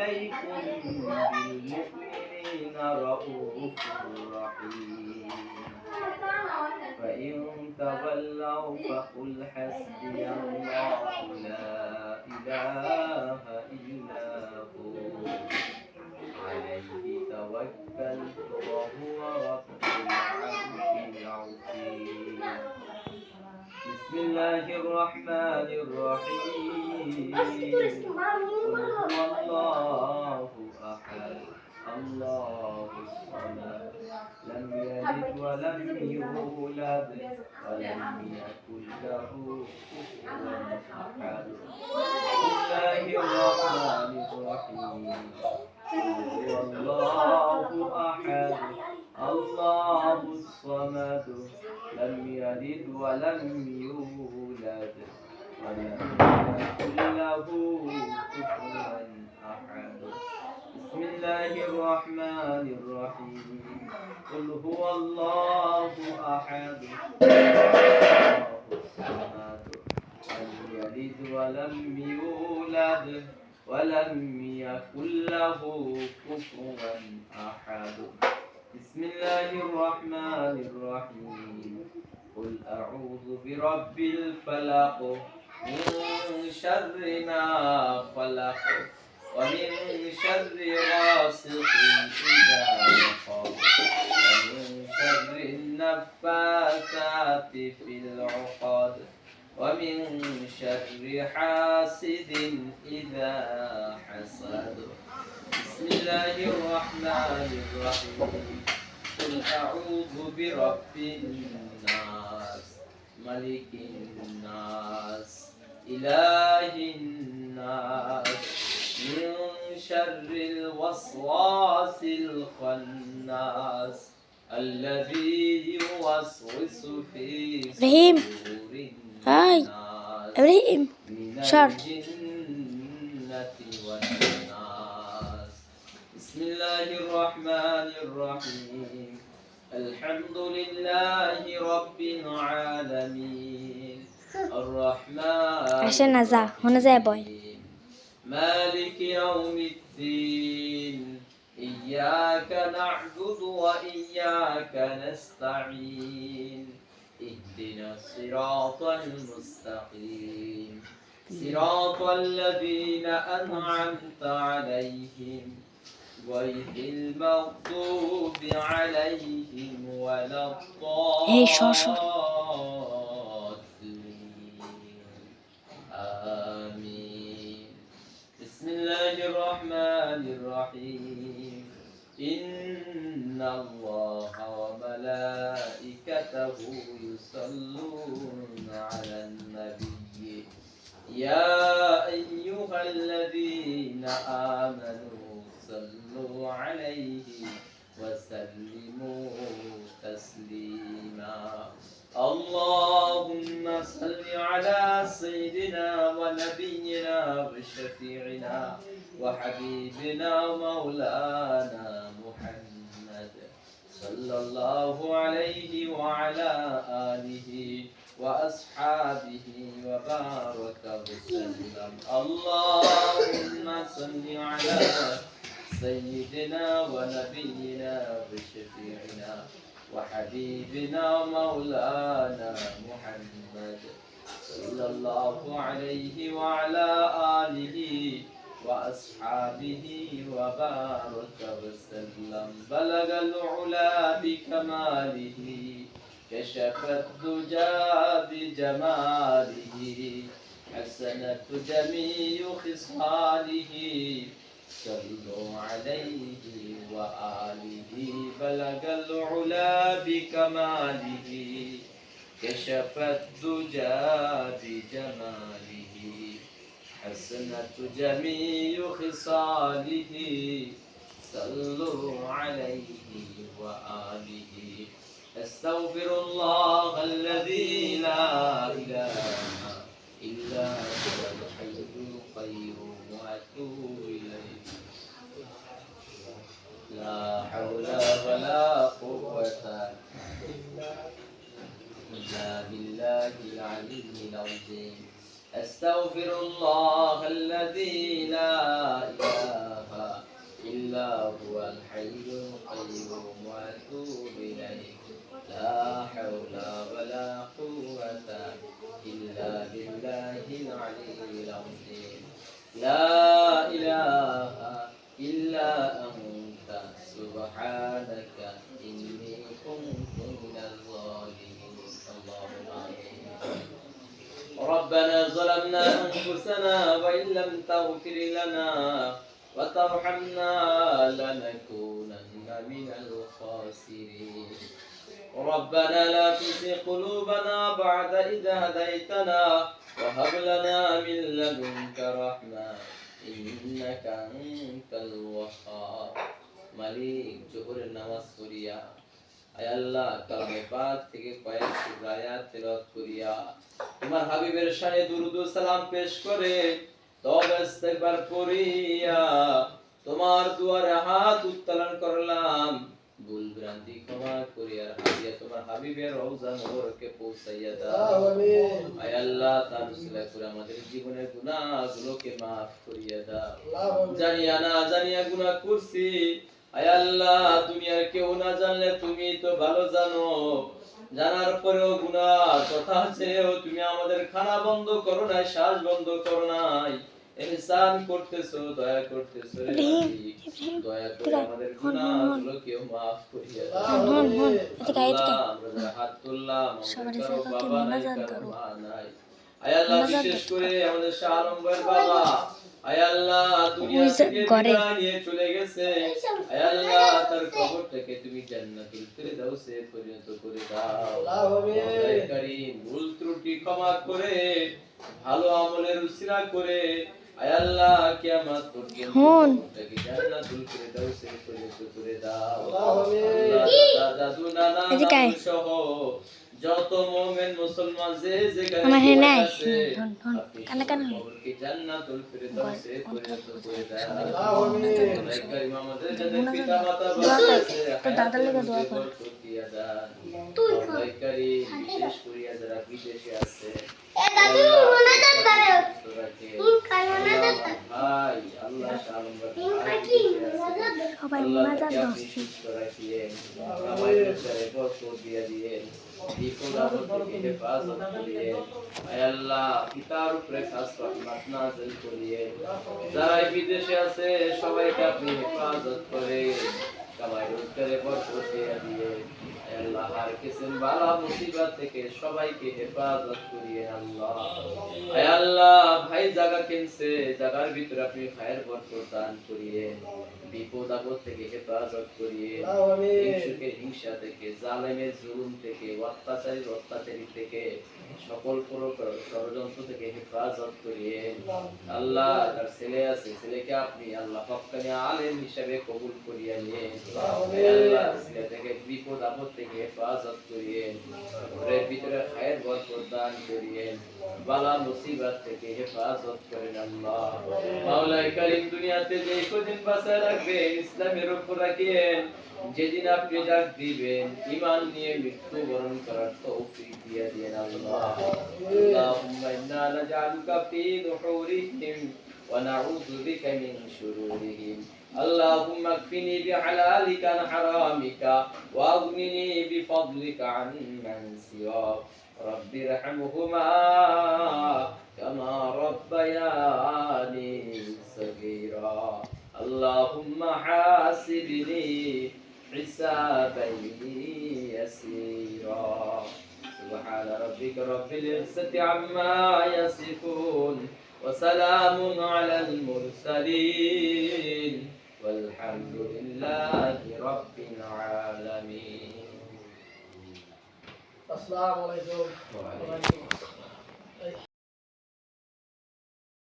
عليكم بالمؤمنين رؤوف رحيم فإن تولوا فقل حسبي الله لا إله إلا هو عليه توكلت وهو رب العرش العظيم بسم الله الرحمن الرحيم قل هو الله أحد الله الصمد لم يلد ولم يولد ولم يكن له كفوا أحد بسم الله الرحمن الرحيم قل هو الله أحد الله الصمد لم يلد ولم يولد ولم يكن له كفوا أحد بسم الله الرحمن الرحيم قل هو الله أحد الله الصمد لم يلد ولم يولد ولم يكن له كفوا أحد بسم الله الرحمن الرحيم قل أعوذ برب الفلق من شر ما خلق ومن شر غاسق إذا وقب ومن شر النفاثات في العقد ومن شر حاسد إذا حسد بسم الله الرحمن الرحيم قل أعوذ برب الناس ملك الناس إله الناس من شر الوسواس الخناس الذي يوسوس في صدور الناس من الجنة والناس بسم الله الرحمن الرحيم الحمد لله رب العالمين الرحمن الرحيم مالك يوم الدين إياك نعبد وإياك نستعين اهدنا الصراط المستقيم صراط الذين أنعمت عليهم غير المغضوب عليهم ولا الضالين آمين بسم الله الرحمن الرحيم إن الله وملائكته يصلون على النبي يا أيها الذين آمنوا صلوا عليه وسلموا تسليما اللهم صل على سيدنا ونبينا وشفيعنا وحبيبنا ومولانا محمد صلى الله عليه وعلى آله وأصحابه وبارك وسلم اللهم صل على سيدنا ونبينا وشفيعنا وحبيبنا ومولانا محمد صلى الله عليه وعلى آله وأصحابه وبارك وسلم بلغ العلا بكماله كشف الدجى بجماله حسنت جميع خصاله صلوا عليه وآله بلغ العلا بكماله كشف الدجى بجماله حسنت جميع خصاله صلوا عليه وآله أستغفر الله الذي لا إله إلا هو الحي القيوم وأتوب إليه لا حول ولا قوة إلا بالله العلي العظيم أستغفر الله الذي لا إله إلا هو الحي القيوم وأتوب إليه لا حول ولا قوة إلا بالله العلي العظيم لا إله إلا أنت سبحانك إني كنت من الظالمين اللهم آمين ربنا ظلمنا أنفسنا وإن لم تغفر لنا وترحمنا لنكونن من الخاسرين ربنا لا تزغ قلوبنا بعد إذ هديتنا وهب لنا من لدنك رحمة إنك أنت الوهاب মালিক জোহরের নামাজ পড়িয়া আয় আল্লাহ কালামে পাক থেকে কয়েক সূরা আয়াত তেলাওয়াত করিয়া তোমার হাবিবের শানে দুরূদ ও সালাম পেশ করে তওবা ইস্তিগফার করিয়া তোমার দুয়ারে হাত উত্তোলন করলাম ভুল ভ্রান্তি ক্ষমা করিয়া হাদিয়া তোমার হাবিবের রওজা মোবারকে পৌঁছাইয়া দাও আমিন আয় আল্লাহ তার উসিলা করে আমাদের জীবনের গুনাহগুলোকে maaf করিয়া দাও জানিয়া না জানিয়া গুনাহ করছি আয় আল্লাহ দুনিয়ার কেউ না জানলে তুমি তো ভালো জানো জানার পরেও গুনাহ কথা ছেড়েও তুমি আমাদের খানা বন্ধ করো নাই শ্বাস বন্ধ করো নাই ইহসান করতেছো দয়া করতেছো রে মালিক দয়া করে আমাদের গুনাহগুলোকে maaf করিয়া দাও আমরা যারা হাত তুললাম আমাদের কারো বাবা নাই কারো মা নাই আয় আল্লাহ বিশেষ করে আমাদের শাহ আলম ভাইয়ের বাবা আয় আল্লাহ দুনিয়া থেকে বিদায় নিয়ে চলে গেছে আয় আল্লাহ তার কবরটাকে তুমি জান্নাতুল ফিরদাউসে পরিণত করে দাও আল্লাহ কারীম ভুল ত্রুটি ক্ষমা করে ভালো আমলের উসিলা করে আয় আল্লাহ কিয়ামত পর্যন্ত তাকে জান্নাতুল ফিরদাউসে পরিণত করে দাও আল্লাহ দাদু নানা সহ যত মুমিন মুসলমান যে যেখানে আছে আপনি জান্নাতুল ফিরদাউসে পরিণত করে দাও আল্লাহ কারীম আমাদের যাদের পিতা মাতা আছে তো দাদার লাগা দোয়া কর তুই আল্লাহ কারীম বিশেষ করে যারা বিদেশে আছে এ দাদু মোনাজাত করে তুই কাই মোনাজাত ভাই আল্লাহ শালম সবাই মোনাজাত করছি রাখিয়ে আমাদের সাথে বরকত দিয়ে দিয়ে বিপদ আপদ থেকে হেফাজত করিয়ে আয় আল্লাহ পিতার উপরে খাস রহমত নাযিল করিয়ে যারা বিদেশে আছে সবাইকে আপনি হেফাজত করে কামাই রোজগারে বরকত দিয়ে আল্লাহ হার কিসম বালা মুসিবত থেকে সবাইকে হেফাজত করিয়ে আল্লাহ আয় আল্লাহ ভাই জায়গা কিনছে জায়গার ভিতরে আপনি খায়ের বরকত দান করিয়ে বিপদ আপদ থেকে হেফাজত করিয়ে হিংসুকের হিংসা থেকে জালেমের জুলুম থেকে অত্যাচারী থেকে সকল প্রকার ষড়যন্ত্র থেকে হেফাজত করিয়ে আল্লাহ তার ছেলে আছে ছেলেকে আপনি আল্লাহ হক্কানি আলেম হিসেবে কবুল করিয়ে নিয়ে আল্লাহ ছেলে থেকে বিপদ আপদ থেকে হেফাজত করিয়ে ঘরের ভিতরে খায়ের বরকত দান করিয়ে বালা মুসিবত থেকে হেফাজত করেন আল্লাহ মাওলা কারীম দুনিয়াতে যে কদিন বাঁচায় রাখবেন ইসলামের উপর রাখিয়েন যেদিন আপনি ডাক দিবেন ঈমান নিয়ে মৃত্যুবরণ করার তৌফিক দিয়ে দেন আল্লাহ আল্লাহুম্মা ইন্না নাজআলুকা ফি দুহুরিহিম ওয়া নাউযু বিকা মিন শুরুরিহিম اللهم اكفني بحلالك عن حرامك واغنني بفضلك عن من سواك رب ارحمهما كما ربياني صغيرا اللهم حاسبني حسابا يسيرا سبحان ربك رب العزة عما يصفون وسلام على المرسلين والحمد لله رب العالمين السلام عليكم